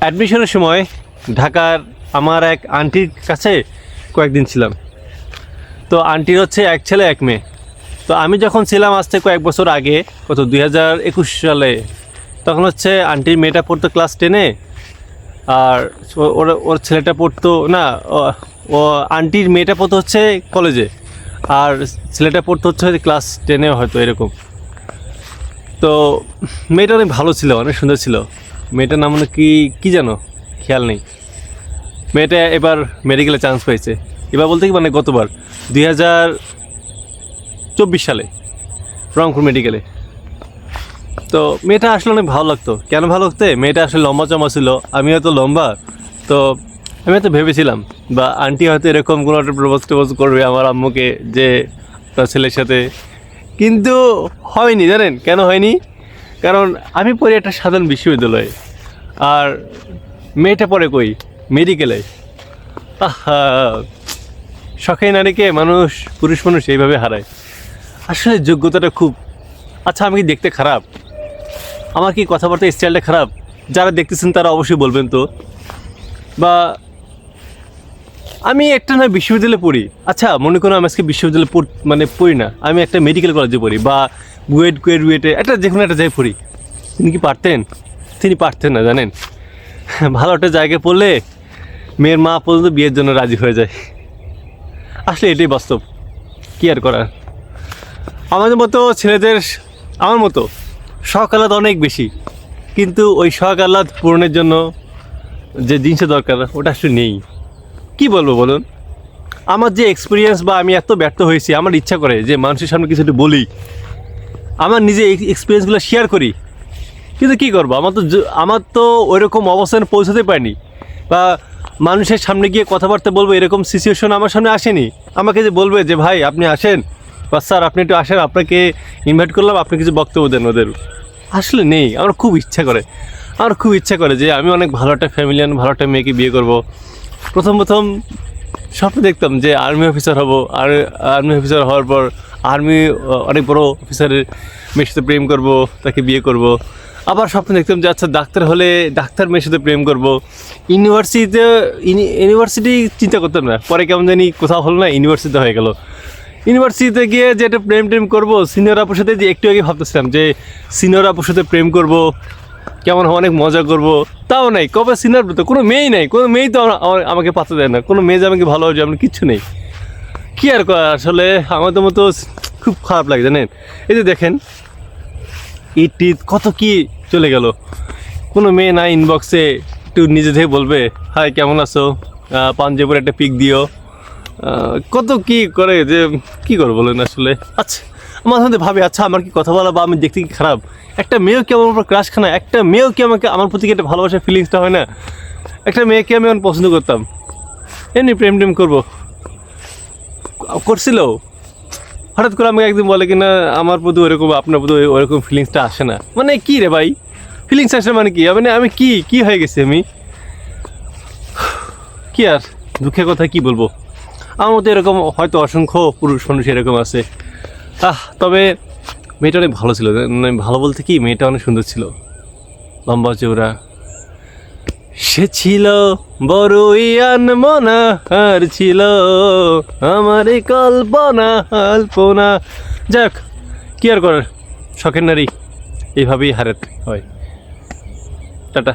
অ্যাডমিশনের সময় ঢাকার আমার এক আন্টির কাছে কয়েকদিন ছিলাম। তো আন্টির হচ্ছে এক ছেলে এক মেয়ে। তো আমি যখন ছিলাম আজ থেকে কয়েক বছর আগে, কত 2021 সালে, তখন হচ্ছে আন্টির মেয়েটা পড়তো ক্লাস 10-এ, আর ওর ছেলেটা পড়তো না, ও আন্টির মেয়েটা পড়তো হচ্ছে কলেজে, আর ছেলেটা পড়তো হচ্ছে ক্লাস 10-এ হয়তো এরকম। তো মেয়েটা অনেক ভালো ছিল, অনেক সুন্দর ছিল। মেয়েটার নাম হলো কি জানো, খেয়াল নেই। মেয়েটা এবার মেডিকেলে চান্স পেয়েছে। এবার বলতে কি মানে গতবার 2024 সালে রংপুর মেডিকেলে। তো মেয়েটা আসলে অনেক ভালো লাগতো। কেন ভালো লাগতো? মেয়েটা আসলে লম্বা চমা ছিল, আমি হয়তো লম্বা। তো আমি হয়তো ভেবেছিলাম বা আন্টি হয়তো এরকম কোনো একটা প্রপোজ করবে আমার আম্মুকে যে তার ছেলের সাথে, কিন্তু হয়নি। জানেন কেন হয়নি? কারণ আমি পড়ি একটা সাধারণ বিশ্ববিদ্যালয়ে, আর মেয়েটা পড়ে কই, মেডিকেলে। আহা, শখের নারীকে পুরুষ মানুষ এইভাবে হারায়। আসলে যোগ্যতাটা খুব আচ্ছা। আমি কি দেখতে খারাপ? আমার কি কথাবার্তা স্টাইলটা খারাপ? যারা দেখতেছেন তারা অবশ্যই বলবেন তো। বা আমি একটা না বিশ্ববিদ্যালয়ে পড়ি, আচ্ছা মনে করো আমি আজকে বিশ্ববিদ্যালয়ে পড়ি না, আমি একটা মেডিকেল কলেজে পড়ি বা বুয়েটে একটা যে কোনো একটা জায়গায় পড়ি। তিনি কি পারতেন? তিনি পারতেন না, জানেন। ভালো একটা জায়গায় পড়লে মেয়ের মা পর্যন্ত বিয়ের জন্য রাজি হয়ে যায়। আসলে এটাই বাস্তব, কি আর করার। আমাদের মতো ছেলেদের, আমার মতো শখ আহ্লাদ অনেক বেশি, কিন্তু ওই শখ আহ্লাদ পূরণের জন্য যে জিনিসের দরকার ওটা আসলে নেই। কি বলবো বলুন? আমার যে এক্সপিরিয়েন্স বা আমি এত ব্যর্থ হয়েছি, আমার ইচ্ছা করে যে মানুষের সামনে কিছু একটু বলি, আমার নিজে এক্সপিরিয়েন্সগুলো শেয়ার করি, কিন্তু কী করবো, আমার তো ওইরকম অবস্থানে পৌঁছাতে পারিনি, বা মানুষের সামনে গিয়ে কথাবার্তা বলবো এরকম সিচুয়েশন আমার সামনে আসেনি। আমাকে যে বলবে যে ভাই আপনি আসেন, বা স্যার আপনি একটু আসেন, আপনাকে ইনভাইট করলাম, আপনি কিছু বক্তব্য দেন, ওদের আসলে নেই। আমার খুব ইচ্ছা করে যে আমি অনেক ভালো একটা ফ্যামিলিয়ান, ভালো একটা মেয়েকে বিয়ে করব। প্রথম স্বপ্ন দেখতাম যে আর্মি অফিসার হব, আর আর্মি অফিসার হওয়ার পর অনেক বড় অফিসারের মেয়ের সাথে প্রেম করব, তাকে বিয়ে করব। আবার স্বপ্ন দেখতাম যে আচ্ছা ডাক্তার হলে ডাক্তার মেয়ের সাথে প্রেম করব। ইউনিভার্সিটি চিন্তা করতাম না, পরে কেমন জানি কোথাও হলো না, ইউনিভার্সিটিতে হয়ে গেল। ইউনিভার্সিটিতে গিয়ে যে একটা প্রেম করবো সিনিয়র আপুর সাথে, যে একটু আগে ভাবতেছিলাম যে সিনিয়র আপুর সাথে প্রেম করব, কেমন অনেক মজা করব, তাও নাই। কবে সিনিয়র তো কোনো মেয়েই নাই, কোনো মেয়েই তো আমাকে পাত্তা দেয় না, কোনো মেয়ে যে আমাকে ভালোবাসে এমন কিচ্ছু নেই। কী আর আসলে আমাদের মতো খুব খারাপ লাগে, জানেন। এই যে দেখেন ঈদ কত কি চলে গেল, কোনো মেয়ে নাই ইনবক্সে একটু নিজে থেকে বলবে হাই কেমন আছো, পাঞ্জাবের একটা পিক দিও, কত কি করে যে কি করবো বলেন আসলে। আচ্ছা আমার মধ্যে ভাবে, আচ্ছা আমার কি কথা বলা বা আমি দেখতে কি খারাপ? একটা মেয়েও কি আমার উপর ক্রাশ খানা, একটা মেয়েও কি আমার প্রতি একটা ভালোবাসার ফিলিংসটা হয় না? একটা মেয়েকে আমি এখন পছন্দ করতাম, এমনি প্রেম করবো করছিল, হঠাৎ করে আমাকে একদিন বলে কিনা আমার প্রতি ওরকম, আপনার প্রতি ওরকম ফিলিংসটা আসে না। মানে কি রে ভাই, ফিলিংস আসে মানে কি? মানে আমি কি হয়ে গেছি আমি? কি আর দুঃখের কথা কি বলবো। আমার মতো এরকম হয়তো অসংখ্য পুরুষ মানুষ এরকম আছে। তবে মেয়েটা অনেক ভালো ছিল। ভালো বলতে কি, মেয়েটা অনেক সুন্দর ছিল, লম্বা চৌড়া। সে ছিল বড়ই আনমনা, আর ছিল আমার কল্পনা। যাক, কি আর করার, শখের নারী এইভাবেই হারাতে হয়। টাটা।